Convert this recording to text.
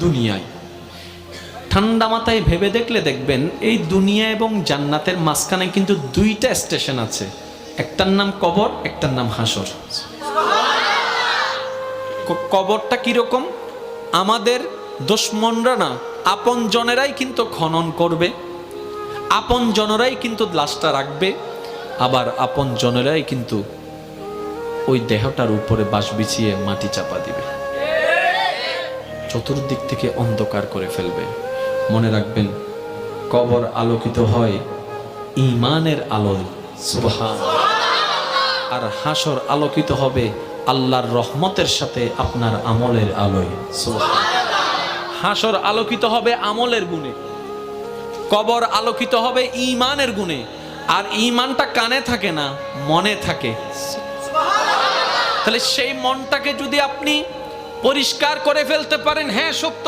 দুনিয়ায়। ঠান্ডা মাথায় ভেবে দেখলে দেখবেন এই দুনিয়া এবং জান্নাতের মাঝখানে কিন্তু দুইটা স্টেশন আছে, একটার নাম কবর, একটার নাম হাসর। কবরটা কিরকম? আমাদের দুশমনরা না, আপন জনেরাই কিন্তু খনন করবে, আপন জনেরাই কিন্তু লাশটা রাখবে, আবার আপন জনেরাই কিন্তু ওই দেহটার উপরে বাঁশ বিছিয়ে মাটি চাপা দিবে, চতুর্দিক থেকে অন্ধকার করে ফেলবে। মনে রাখবেন, কবর আলোকিত হয় ঈমানের আলোয়, সুবহানাল্লাহ, আর হাসর আলোকিত হবে আল্লাহর রহমতের সাথে আপনার আমলের আলোয়, সুবহানাল্লাহ। হাসর আলোকিত হবে আমলের গুণে, কবর আলোকিত হবে ঈমানের গুণে। আর ঈমানটা কানে থাকে না, মনে থাকে। তাহলে সেই মনটাকে যদি আপনি পরিষ্কার করে ফেলতে পারেন, হ্যাঁ সত্য